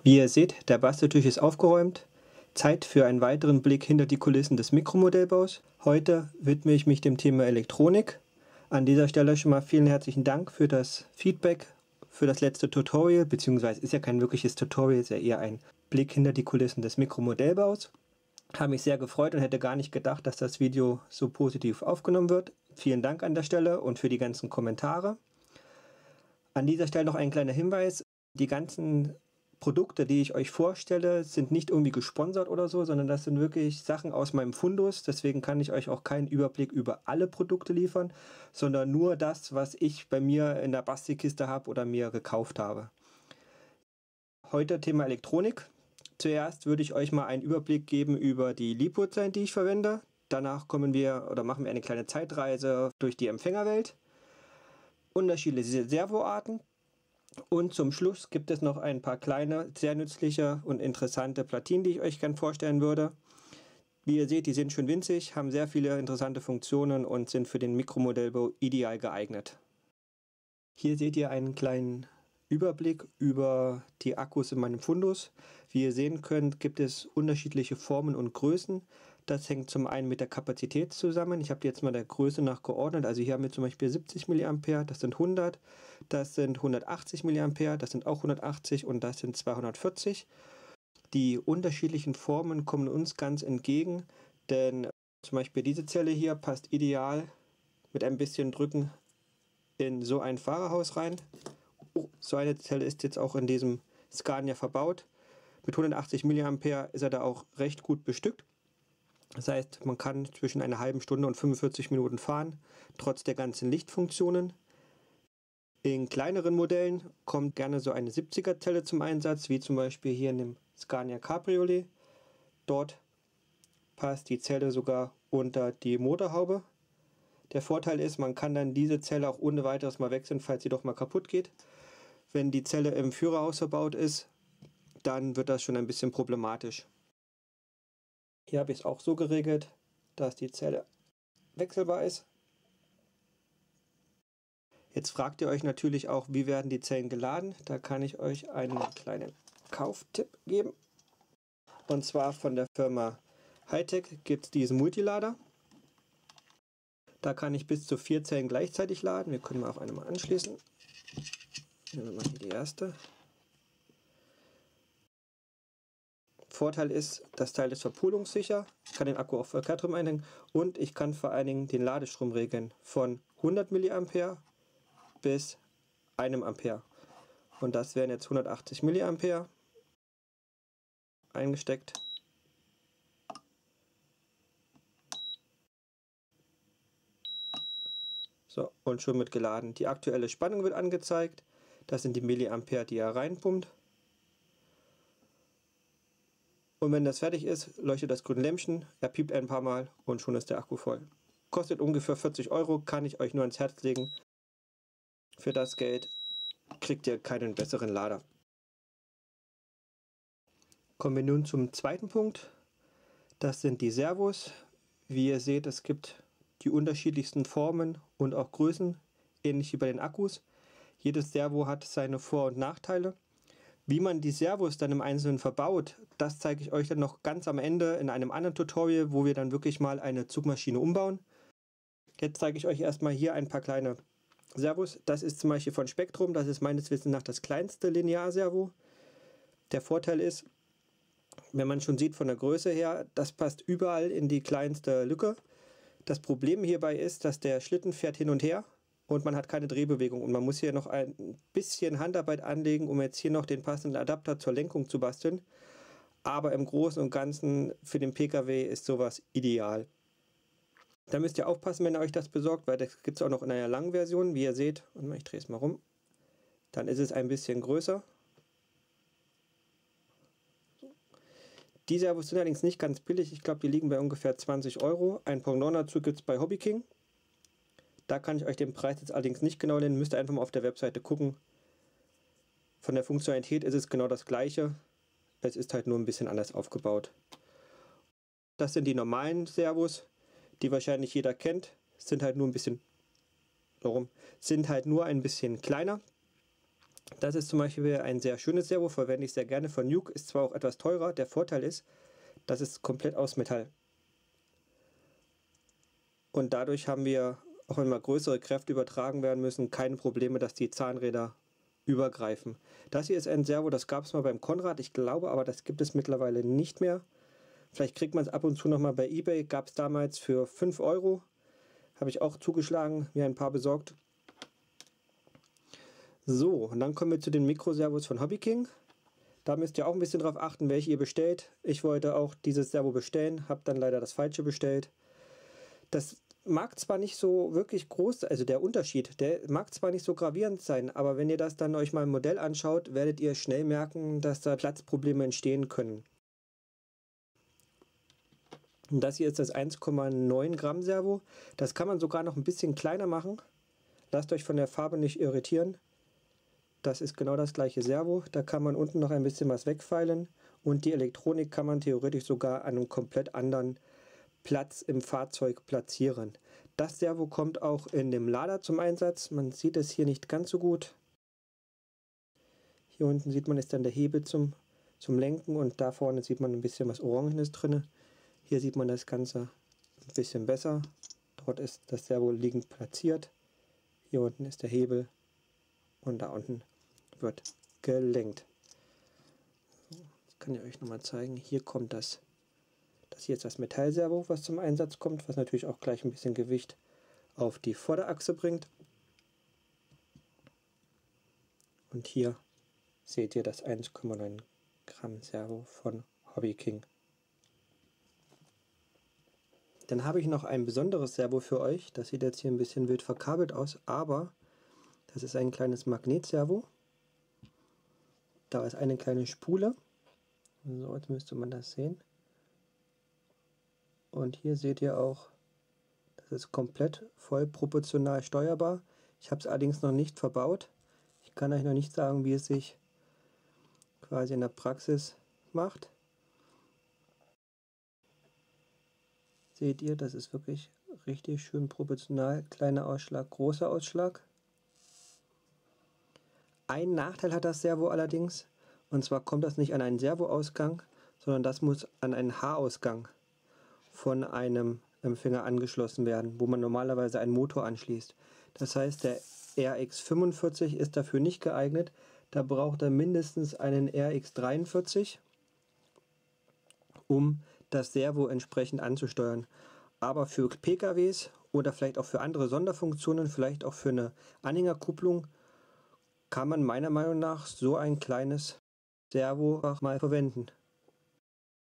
Wie ihr seht, der Basteltisch ist aufgeräumt. Zeit für einen weiteren Blick hinter die Kulissen des Mikromodellbaus. Heute widme ich mich dem Thema Elektronik. An dieser Stelle schon mal vielen herzlichen Dank für das Feedback für das letzte Tutorial, beziehungsweise ist ja kein wirkliches Tutorial, ist ja eher ein Blick hinter die Kulissen des Mikromodellbaus. Habe mich sehr gefreut und hätte gar nicht gedacht, dass das Video so positiv aufgenommen wird. Vielen Dank an der Stelle und für die ganzen Kommentare. An dieser Stelle noch ein kleiner Hinweis. Die ganzen Produkte, die ich euch vorstelle, sind nicht irgendwie gesponsert oder so, sondern das sind wirklich Sachen aus meinem Fundus. Deswegen kann ich euch auch keinen Überblick über alle Produkte liefern, sondern nur das, was ich bei mir in der Bastelkiste habe oder mir gekauft habe. Heute Thema Elektronik. Zuerst würde ich euch mal einen Überblick geben über die Lipo-Zellen, die ich verwende. Danach machen wir eine kleine Zeitreise durch die Empfängerwelt. Unterschiedliche Servoarten. Und zum Schluss gibt es noch ein paar kleine, sehr nützliche und interessante Platinen, die ich euch gerne vorstellen würde. Wie ihr seht, die sind schon winzig, haben sehr viele interessante Funktionen und sind für den Mikromodellbau ideal geeignet. Hier seht ihr einen kleinen Überblick über die Akkus in meinem Fundus. Wie ihr sehen könnt, gibt es unterschiedliche Formen und Größen. Das hängt zum einen mit der Kapazität zusammen. Ich habe die jetzt mal der Größe nach geordnet. Also hier haben wir zum Beispiel 70 mA, das sind 100, das sind 180 mA, das sind auch 180 und das sind 240. Die unterschiedlichen Formen kommen uns ganz entgegen, denn zum Beispiel diese Zelle hier passt ideal mit ein bisschen Drücken in so ein Fahrerhaus rein. So eine Zelle ist jetzt auch in diesem Scania verbaut. Mit 180 mA ist er da auch recht gut bestückt. Das heißt, man kann zwischen einer halben Stunde und 45 Minuten fahren, trotz der ganzen Lichtfunktionen. In kleineren Modellen kommt gerne so eine 70er Zelle zum Einsatz, wie zum Beispiel hier in dem Scania Cabriolet. Dort passt die Zelle sogar unter die Motorhaube. Der Vorteil ist, man kann dann diese Zelle auch ohne weiteres mal wechseln, falls sie doch mal kaputt geht. Wenn die Zelle im Führerhaus verbaut ist, dann wird das schon ein bisschen problematisch. Hier habe ich es auch so geregelt, dass die Zelle wechselbar ist. Jetzt fragt ihr euch natürlich auch, wie werden die Zellen geladen? Da kann ich euch einen kleinen Kauftipp geben. Und zwar von der Firma Hitec gibt es diesen Multilader. Da kann ich bis zu 4 Zellen gleichzeitig laden. Wir können mal auf eine mal anschließen. Nehmen wir mal hier die erste. Vorteil ist, das Teil ist verpolungssicher, ich kann den Akku auch verkehrt rum einhängen und ich kann vor allen Dingen den Ladestrom regeln von 100 mA bis 1 Ampere. Und das wären jetzt 180 mA eingesteckt. So, und schon mit geladen. Die aktuelle Spannung wird angezeigt. Das sind die Milliampere, die er reinpumpt. Und wenn das fertig ist, leuchtet das grüne Lämpchen, er piept ein paar Mal und schon ist der Akku voll. Kostet ungefähr 40 €, kann ich euch nur ans Herz legen. Für das Geld kriegt ihr keinen besseren Lader. Kommen wir nun zum zweiten Punkt. Das sind die Servos. Wie ihr seht, es gibt die unterschiedlichsten Formen und auch Größen, ähnlich wie bei den Akkus. Jedes Servo hat seine Vor- und Nachteile. Wie man die Servos dann im Einzelnen verbaut, das zeige ich euch dann noch ganz am Ende in einem anderen Tutorial, wo wir dann wirklich mal eine Zugmaschine umbauen. Jetzt zeige ich euch erstmal hier ein paar kleine Servos. Das ist zum Beispiel von Spektrum, das ist meines Wissens nach das kleinste Linearservo. Der Vorteil ist, wenn man schon sieht von der Größe her, das passt überall in die kleinste Lücke. Das Problem hierbei ist, dass der Schlitten fährt hin und her. Und man hat keine Drehbewegung und man muss hier noch ein bisschen Handarbeit anlegen, um jetzt hier noch den passenden Adapter zur Lenkung zu basteln. Aber im Großen und Ganzen für den PKW ist sowas ideal. Da müsst ihr aufpassen, wenn ihr euch das besorgt, weil das gibt es auch noch in einer langen Version, wie ihr seht. Und ich drehe es mal rum. Dann ist es ein bisschen größer. Die Servos sind allerdings nicht ganz billig. Ich glaube, die liegen bei ungefähr 20 €. Ein Pendant dazu gibt es bei Hobby King. Da kann ich euch den Preis jetzt allerdings nicht genau nennen, müsst ihr einfach mal auf der Webseite gucken. Von der Funktionalität ist es genau das gleiche, es ist halt nur ein bisschen anders aufgebaut. Das sind die normalen Servos, die wahrscheinlich jeder kennt, sind halt nur ein bisschen kleiner. Das ist zum Beispiel ein sehr schönes Servo, verwende ich sehr gerne von Nuke, ist zwar auch etwas teurer, der Vorteil ist, das ist komplett aus Metall. Und dadurch haben wir, auch wenn mal größere Kräfte übertragen werden müssen, keine Probleme, dass die Zahnräder übergreifen. Das hier ist ein Servo, das gab es mal beim Konrad, ich glaube aber, das gibt es mittlerweile nicht mehr. Vielleicht kriegt man es ab und zu nochmal bei eBay, gab es damals für 5 Euro. Habe ich auch zugeschlagen, mir ein paar besorgt. So, und dann kommen wir zu den Mikroservos von Hobby King. Da müsst ihr auch ein bisschen drauf achten, welche ihr bestellt. Ich wollte auch dieses Servo bestellen, habe dann leider das falsche bestellt. Das mag zwar nicht so wirklich groß, also der Unterschied, der mag zwar nicht so gravierend sein, aber wenn ihr das dann euch mal im Modell anschaut, werdet ihr schnell merken, dass da Platzprobleme entstehen können. Und das hier ist das 1,9 Gramm Servo. Das kann man sogar noch ein bisschen kleiner machen. Lasst euch von der Farbe nicht irritieren. Das ist genau das gleiche Servo. Da kann man unten noch ein bisschen was wegfeilen. Und die Elektronik kann man theoretisch sogar an einem komplett anderen Platz im Fahrzeug platzieren. Das Servo kommt auch in dem Lader zum Einsatz. Man sieht es hier nicht ganz so gut. Hier unten sieht man, ist dann der Hebel zum Lenken und da vorne sieht man ein bisschen was Orangenes drin. Hier sieht man das Ganze ein bisschen besser. Dort ist das Servo liegend platziert. Hier unten ist der Hebel und da unten wird gelenkt. Das kann ich euch nochmal zeigen. Hier kommt das hier ist das Metallservo, was zum Einsatz kommt, was natürlich auch gleich ein bisschen Gewicht auf die Vorderachse bringt. Und hier seht ihr das 1,9 Gramm Servo von Hobby King. Dann habe ich noch ein besonderes Servo für euch. Das sieht jetzt hier ein bisschen wild verkabelt aus, aber das ist ein kleines Magnetservo. Da ist eine kleine Spule. So, jetzt müsste man das sehen. Und hier seht ihr auch, das ist komplett voll proportional steuerbar. Ich habe es allerdings noch nicht verbaut. Ich kann euch noch nicht sagen, wie es sich quasi in der Praxis macht. Seht ihr, das ist wirklich richtig schön proportional. Kleiner Ausschlag, großer Ausschlag. Ein Nachteil hat das Servo allerdings, und zwar kommt das nicht an einen Servoausgang, sondern das muss an einen Haarausgang von einem Empfänger angeschlossen werden, wo man normalerweise einen Motor anschließt. Das heißt, der RX45 ist dafür nicht geeignet. Da braucht er mindestens einen RX43, um das Servo entsprechend anzusteuern. Aber für PKWs oder vielleicht auch für andere Sonderfunktionen, vielleicht auch für eine Anhängerkupplung, kann man meiner Meinung nach so ein kleines Servo auch mal verwenden.